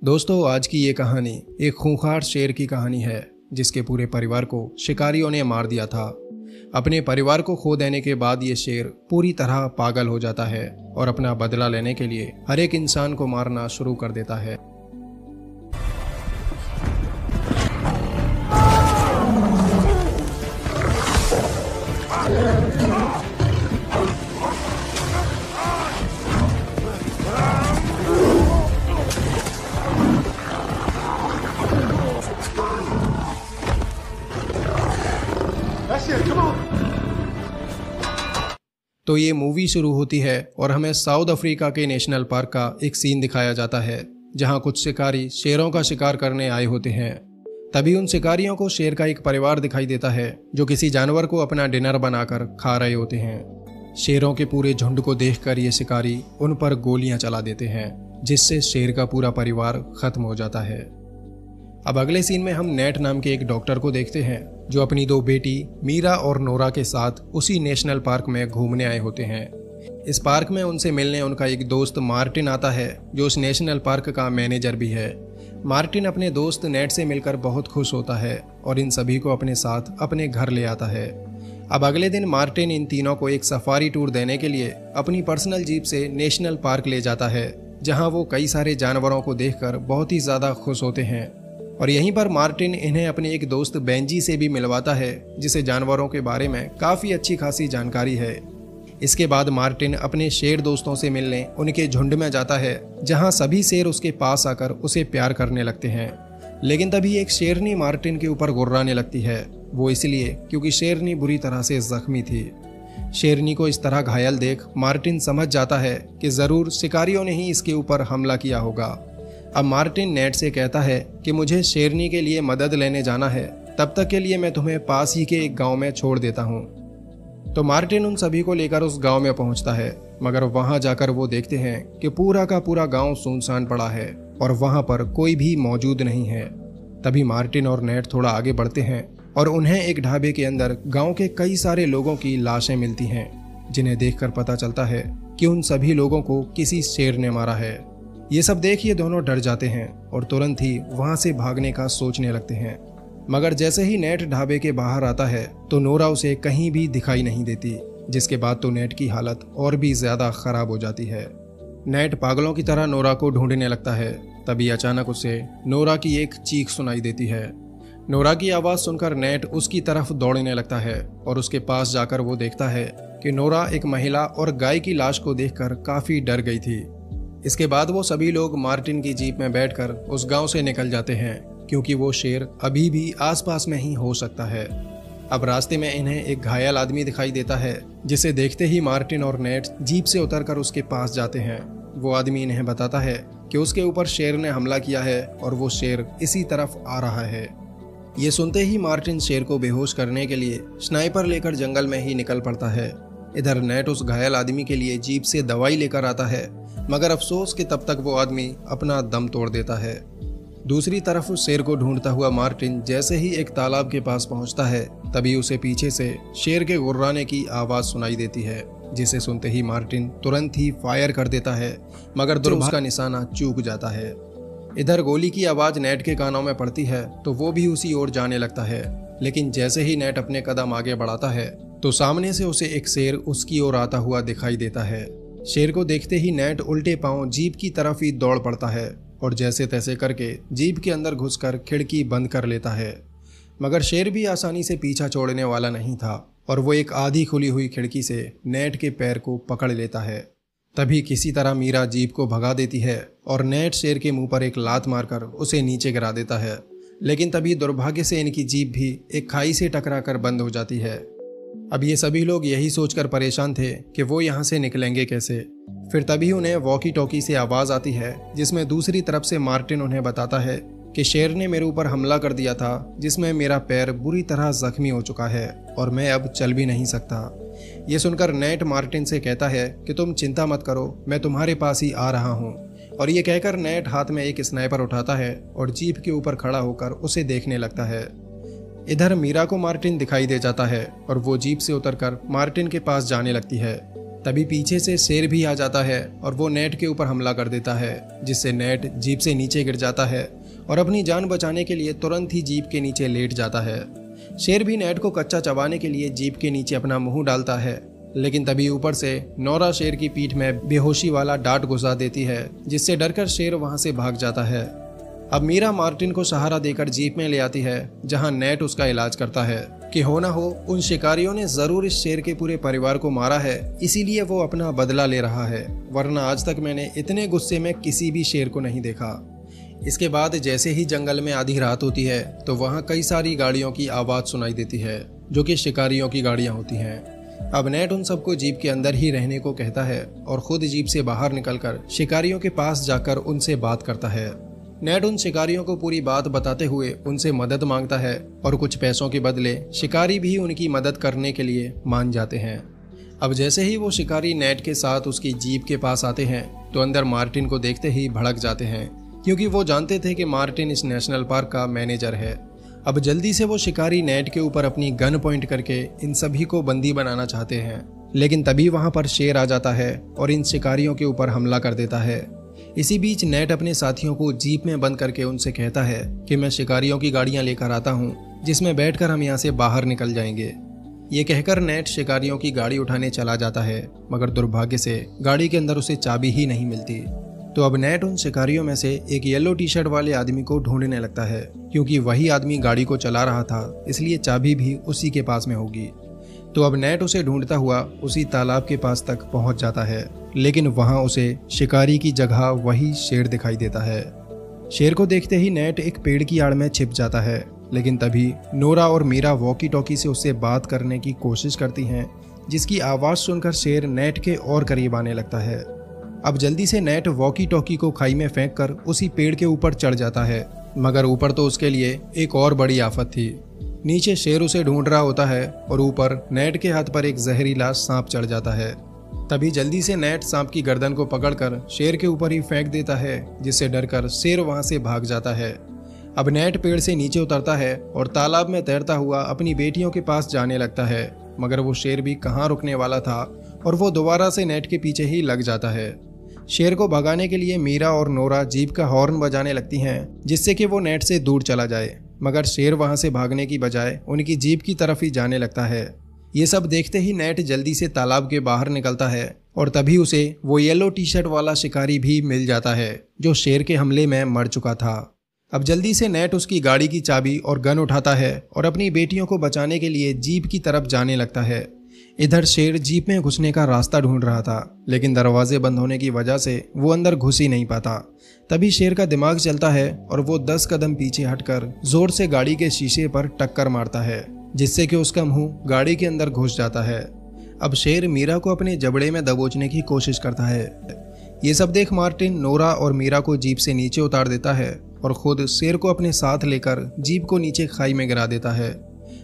दोस्तों, आज की ये कहानी एक खूंखार शेर की कहानी है जिसके पूरे परिवार को शिकारियों ने मार दिया था। अपने परिवार को खो देने के बाद ये शेर पूरी तरह पागल हो जाता है और अपना बदला लेने के लिए हर एक इंसान को मारना शुरू कर देता है। तो ये मूवी शुरू होती है और हमें साउथ अफ्रीका के नेशनल पार्क का एक सीन दिखाया जाता है जहां कुछ शिकारी शेरों का शिकार करने आए होते हैं। तभी उन शिकारियों को शेर का एक परिवार दिखाई देता है जो किसी जानवर को अपना डिनर बनाकर खा रहे होते हैं। शेरों के पूरे झुंड को देखकर ये शिकारी उन पर गोलियां चला देते हैं जिससे शेर का पूरा परिवार खत्म हो जाता है। अब अगले सीन में हम नेट नाम के एक डॉक्टर को देखते हैं जो अपनी दो बेटी मीरा और नोरा के साथ उसी नेशनल पार्क में घूमने आए होते हैं। इस पार्क में उनसे मिलने उनका एक दोस्त मार्टिन आता है जो उस नेशनल पार्क का मैनेजर भी है। मार्टिन अपने दोस्त नेट से मिलकर बहुत खुश होता है और इन सभी को अपने साथ अपने घर ले आता है। अब अगले दिन मार्टिन इन तीनों को एक सफारी टूर देने के लिए अपनी पर्सनल जीप से नेशनल पार्क ले जाता है जहां वो कई सारे जानवरों को देखकर बहुत ही ज़्यादा खुश होते हैं। और यहीं पर मार्टिन इन्हें अपने एक दोस्त बेंजी से भी मिलवाता है जिसे जानवरों के बारे में काफ़ी अच्छी खासी जानकारी है। इसके बाद मार्टिन अपने शेर दोस्तों से मिलने उनके झुंड में जाता है जहां सभी शेर उसके पास आकर उसे प्यार करने लगते हैं। लेकिन तभी एक शेरनी मार्टिन के ऊपर गुर्राने लगती है, वो इसलिए क्योंकि शेरनी बुरी तरह से जख्मी थी। शेरनी को इस तरह घायल देख मार्टिन समझ जाता है कि ज़रूर शिकारियों ने ही इसके ऊपर हमला किया होगा। अब मार्टिन नेट से कहता है कि मुझे शेरनी के लिए मदद लेने जाना है, तब तक के लिए मैं तुम्हें पास ही के एक गांव में छोड़ देता हूं। तो मार्टिन उन सभी को लेकर उस गांव में पहुंचता है, मगर वहां जाकर वो देखते हैं कि पूरा का पूरा गांव सुनसान पड़ा है और वहां पर कोई भी मौजूद नहीं है। तभी मार्टिन और नेट थोड़ा आगे बढ़ते हैं और उन्हें एक ढाबे के अंदर गाँव के कई सारे लोगों की लाशें मिलती हैं, जिन्हें देखकर पता चलता है कि उन सभी लोगों को किसी शेर ने मारा है। ये सब देख ये दोनों डर जाते हैं और तुरंत ही वहां से भागने का सोचने लगते हैं। मगर जैसे ही नेट ढाबे के बाहर आता है तो नोरा उसे कहीं भी दिखाई नहीं देती, जिसके बाद तो नेट की हालत और भी ज्यादा खराब हो जाती है। नेट पागलों की तरह नोरा को ढूंढने लगता है। तभी अचानक उसे नोरा की एक चीख सुनाई देती है। नोरा की आवाज़ सुनकर नेट उसकी तरफ दौड़ने लगता है और उसके पास जाकर वो देखता है कि नोरा एक महिला और गाय की लाश को देखकर काफ़ी डर गई थी। इसके बाद वो सभी लोग मार्टिन की जीप में बैठकर उस गांव से निकल जाते हैं क्योंकि वो शेर अभी भी आसपास में ही हो सकता है। अब रास्ते में इन्हें एक घायल आदमी दिखाई देता है जिसे देखते ही मार्टिन और नेट जीप से उतरकर उसके पास जाते हैं। वो आदमी इन्हें बताता है कि उसके ऊपर शेर ने हमला किया है और वो शेर इसी तरफ आ रहा है। ये सुनते ही मार्टिन शेर को बेहोश करने के लिए स्नाइपर लेकर जंगल में ही निकल पड़ता है। इधर नेट उस घायल आदमी के लिए जीप से दवाई लेकर आता है, मगर अफसोस कि तब तक वो आदमी अपना दम तोड़ देता है। दूसरी तरफ शेर को ढूंढता हुआ मार्टिन जैसे ही एक तालाब के पास पहुंचता है तभी उसे पीछे से शेर के गुर्राने की आवाज़ सुनाई देती है, जिसे सुनते ही मार्टिन तुरंत ही फायर कर देता है, मगर दुर्भाग्य का निशाना चूक जाता है। इधर गोली की आवाज़ नेट के कानों में पड़ती है तो वो भी उसी ओर जाने लगता है, लेकिन जैसे ही नेट अपने कदम आगे बढ़ाता है तो सामने से उसे एक शेर उसकी ओर आता हुआ दिखाई देता है। शेर को देखते ही नेट उल्टे पांव जीप की तरफ ही दौड़ पड़ता है और जैसे तैसे करके जीप के अंदर घुसकर खिड़की बंद कर लेता है। मगर शेर भी आसानी से पीछा छोड़ने वाला नहीं था और वो एक आधी खुली हुई खिड़की से नेट के पैर को पकड़ लेता है। तभी किसी तरह मीरा जीप को भगा देती है और नेट शेर के मुंह पर एक लात मारकर उसे नीचे गिरा देता है। लेकिन तभी दुर्भाग्य से इनकी जीप भी एक खाई से टकराकर बंद हो जाती है। अब ये सभी लोग यही सोचकर परेशान थे कि वो यहाँ से निकलेंगे कैसे। फिर तभी उन्हें वॉकी टॉकी से आवाज़ आती है जिसमें दूसरी तरफ से मार्टिन उन्हें बताता है कि शेर ने मेरे ऊपर हमला कर दिया था, जिसमें मेरा पैर बुरी तरह जख्मी हो चुका है और मैं अब चल भी नहीं सकता। ये सुनकर नेट मार्टिन से कहता है कि तुम चिंता मत करो, मैं तुम्हारे पास ही आ रहा हूँ। और ये कहकर नेट हाथ में एक स्नाइपर उठाता है और जीप के ऊपर खड़ा होकर उसे देखने लगता है। इधर मीरा को मार्टिन दिखाई दे जाता है और वो जीप से उतरकर मार्टिन के पास जाने लगती है। तभी पीछे से शेर भी आ जाता है और वो नेट के ऊपर हमला कर देता है, जिससे नेट जीप से नीचे गिर जाता है और अपनी जान बचाने के लिए तुरंत ही जीप के नीचे लेट जाता है। शेर भी नेट को कच्चा चबाने के लिए जीप के नीचे अपना मुंह डालता है, लेकिन तभी ऊपर से नोरा शेर की पीठ में बेहोशी वाला डांट घुसा देती है, जिससे डरकर शेर वहां से भाग जाता है। अब मीरा मार्टिन को सहारा देकर जीप में ले आती है, जहां नेट उसका इलाज करता है कि हो ना हो उन शिकारियों ने जरूर इस शेर के पूरे परिवार को मारा है, इसीलिए वो अपना बदला ले रहा है, वरना आज तक मैंने इतने गुस्से में किसी भी शेर को नहीं देखा। इसके बाद जैसे ही जंगल में आधी रात होती है तो वहाँ कई सारी गाड़ियों की आवाज़ सुनाई देती है, जो कि शिकारियों की गाड़ियाँ होती हैं। अब नेट उन सबको जीप के अंदर ही रहने को कहता है और खुद जीप से बाहर निकलकर शिकारियों के पास जाकर उनसे बात करता है। नेट उन शिकारियों को पूरी बात बताते हुए उनसे मदद मांगता है और कुछ पैसों के बदले शिकारी भी उनकी मदद करने के लिए मान जाते हैं। अब जैसे ही वो शिकारी नेट के साथ उसकी जीप के पास आते हैं तो अंदर मार्टिन को देखते ही भड़क जाते हैं, क्योंकि वो जानते थे कि मार्टिन इस नेशनल पार्क का मैनेजर है। अब जल्दी से वो शिकारी नेट के ऊपर अपनी गन पॉइंट करके इन सभी को बंदी बनाना चाहते हैं, लेकिन तभी वहां पर शेर आ जाता है और इन शिकारियों के ऊपर हमला कर देता है। इसी बीच नेट अपने साथियों को जीप में बंद करके उनसे कहता है कि मैं शिकारियों की गाड़ियां लेकर आता हूं, जिसमें बैठकर हम यहां से बाहर निकल जाएंगे। ये कहकर नेट शिकारियों की गाड़ी उठाने चला जाता है, मगर दुर्भाग्य से गाड़ी के अंदर उसे चाबी ही नहीं मिलती। तो अब नेट उन शिकारियों में से एक येलो टी शर्ट वाले आदमी को ढूंढने लगता है, क्योंकि वही आदमी गाड़ी को चला रहा था, इसलिए चाबी भी उसी के पास में होगी। तो अब नेट उसे ढूंढता हुआ उसी तालाब के पास तक पहुंच जाता है, लेकिन वहां उसे शिकारी की जगह वही शेर दिखाई देता है। शेर को देखते ही नेट एक पेड़ की आड़ में छिप जाता है, लेकिन तभी नोरा और मीरा वॉकी टॉकी से उससे बात करने की कोशिश करती हैं, जिसकी आवाज़ सुनकर शेर नेट के और करीब आने लगता है। अब जल्दी से नेट वॉकी टॉकी को खाई में फेंक कर उसी पेड़ के ऊपर चढ़ जाता है, मगर ऊपर तो उसके लिए एक और बड़ी आफत थी। नीचे शेर उसे ढूंढ रहा होता है और ऊपर नेट के हाथ पर एक जहरीला सांप चढ़ जाता है। तभी जल्दी से नेट सांप की गर्दन को पकड़कर शेर के ऊपर ही फेंक देता है, जिससे डरकर शेर वहां से भाग जाता है। अब नेट पेड़ से नीचे उतरता है और तालाब में तैरता हुआ अपनी बेटियों के पास जाने लगता है, मगर वो शेर भी कहाँ रुकने वाला था और वो दोबारा से नेट के पीछे ही लग जाता है। शेर को भगाने के लिए मीरा और नोरा जीप का हॉर्न बजाने लगती हैं, जिससे कि वो नेट से दूर चला जाए, मगर शेर वहां से भागने की बजाय उनकी जीप की तरफ ही जाने लगता है। ये सब देखते ही नेट जल्दी से तालाब के बाहर निकलता है और तभी उसे वो येलो टी शर्ट वाला शिकारी भी मिल जाता है, जो शेर के हमले में मर चुका था। अब जल्दी से नेट उसकी गाड़ी की चाबी और गन उठाता है और अपनी बेटियों को बचाने के लिए जीप की तरफ जाने लगता है। इधर शेर जीप में घुसने का रास्ता ढूंढ रहा था, लेकिन दरवाजे बंद होने की वजह से वो अंदर घुस ही नहीं पाता। तभी शेर का दिमाग चलता है और वो 10 कदम पीछे हटकर जोर से गाड़ी के शीशे पर टक्कर मारता है, जिससे कि उसका मुंह गाड़ी के अंदर घुस जाता है। अब शेर मीरा को अपने जबड़े में दबोचने की कोशिश करता है। ये सब देख मार्टिन नोरा और मीरा को जीप से नीचे उतार देता है और खुद शेर को अपने साथ लेकर जीप को नीचे खाई में गिरा देता है।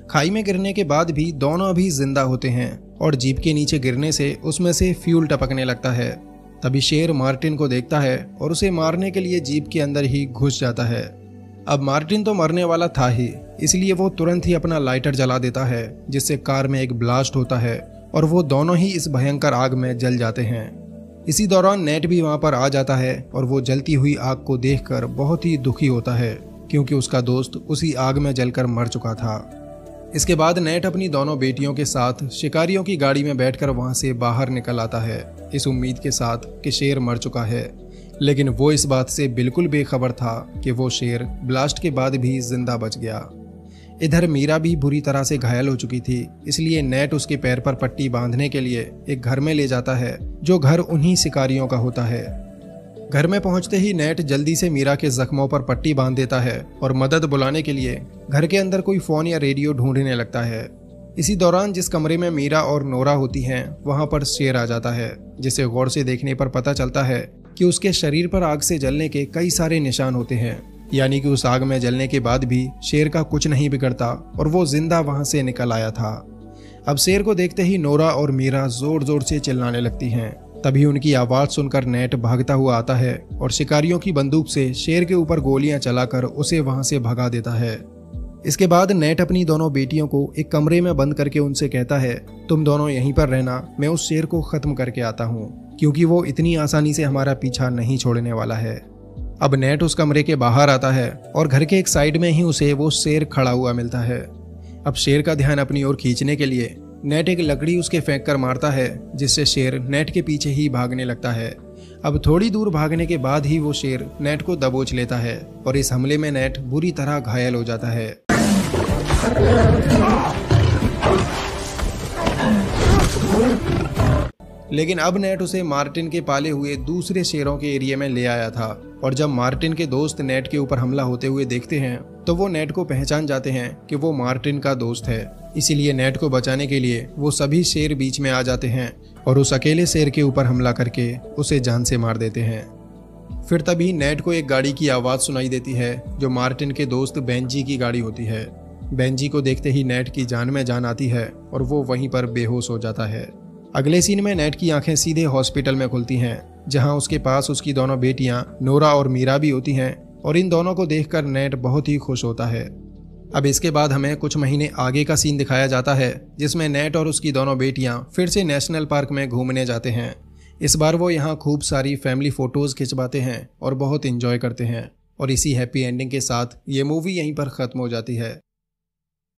खाई में गिरने के बाद भी दोनों अभी जिंदा होते हैं और जीप के नीचे गिरने से उसमें से फ्यूल टपकने लगता है। तभी शेर मार्टिन को देखता है और उसे मारने के लिए जीप के अंदर ही घुस जाता है। अब मार्टिन तो मरने वाला था ही, इसलिए वो तुरंत ही अपना लाइटर जला देता है, जिससे कार में एक ब्लास्ट होता है और वो दोनों ही इस भयंकर आग में जल जाते हैं। इसी दौरान नेट भी वहां पर आ जाता है और वो जलती हुई आग को देखकर बहुत ही दुखी होता है, क्योंकि उसका दोस्त उसी आग में जलकर मर चुका था। इसके बाद नेट अपनी दोनों बेटियों के साथ शिकारियों की गाड़ी में बैठकर वहां से बाहर निकल आता है, इस उम्मीद के साथ कि शेर मर चुका है, लेकिन वो इस बात से बिल्कुल बेखबर था कि वो शेर ब्लास्ट के बाद भी जिंदा बच गया। इधर मीरा भी बुरी तरह से घायल हो चुकी थी, इसलिए नेट उसके पैर पर पट्टी बांधने के लिए एक घर में ले जाता है, जो घर उन्हीं शिकारियों का होता है। घर में पहुंचते ही नेट जल्दी से मीरा के जख्मों पर पट्टी बांध देता है और मदद बुलाने के लिए घर के अंदर कोई फोन या रेडियो ढूंढने लगता है। इसी दौरान जिस कमरे में मीरा और नोरा होती हैं, वहां पर शेर आ जाता है, जिसे गौर से देखने पर पता चलता है कि उसके शरीर पर आग से जलने के कई सारे निशान होते हैं, यानी कि उस आग में जलने के बाद भी शेर का कुछ नहीं बिगड़ता और वो जिंदा वहां से निकल आया था। अब शेर को देखते ही नोरा और मीरा जोर जोर से चिल्लाने लगती हैं। तभी उनकी आवाज सुनकर नेट भागता हुआ आता है और शिकारियों की बंदूक से शेर के ऊपर गोलियां चलाकर उसे वहां से भगा देता है। इसके बाद नेट अपनी दोनों बेटियों को एक कमरे में बंद करके उनसे कहता है, तुम दोनों यहीं पर रहना, मैं उस शेर को खत्म करके आता हूँ, क्योंकि वो इतनी आसानी से हमारा पीछा नहीं छोड़ने वाला है। अब नेट उस कमरे के बाहर आता है और घर के एक साइड में ही उसे वो शेर खड़ा हुआ मिलता है। अब शेर का ध्यान अपनी ओर खींचने के लिए नेट एक लकड़ी उसके फेंक कर मारता है, जिससे शेर नेट के पीछे ही भागने लगता है। अब थोड़ी दूर भागने के बाद ही वो शेर नेट को दबोच लेता है और इस हमले में नेट बुरी तरह घायल हो जाता है। लेकिन अब नेट उसे मार्टिन के पाले हुए दूसरे शेरों के एरिया में ले आया था, और जब मार्टिन के दोस्त नेट के ऊपर हमला होते हुए देखते हैं तो वो नेट को पहचान जाते हैं कि वो मार्टिन का दोस्त है। इसीलिए नेट को बचाने के लिए वो सभी शेर बीच में आ जाते हैं और उस अकेले शेर के ऊपर हमला करके उसे जान से मार देते हैं। फिर तभी नेट को एक गाड़ी की आवाज़ सुनाई देती है, जो मार्टिन के दोस्त बेंजी की गाड़ी होती है। बेंजी को देखते ही नेट की जान में जान आती है और वो वहीं पर बेहोश हो जाता है। अगले सीन में नेट की आंखें सीधे हॉस्पिटल में खुलती हैं, जहां उसके पास उसकी दोनों बेटियां नोरा और मीरा भी होती हैं, और इन दोनों को देखकर नेट बहुत ही खुश होता है। अब इसके बाद हमें कुछ महीने आगे का सीन दिखाया जाता है, जिसमें नेट और उसकी दोनों बेटियां फिर से नेशनल पार्क में घूमने जाते हैं। इस बार वो यहाँ खूब सारी फैमिली फोटोज खिंचवाते हैं और बहुत इंजॉय करते हैं, और इसी हैप्पी एंडिंग के साथ ये मूवी यहीं पर ख़त्म हो जाती है।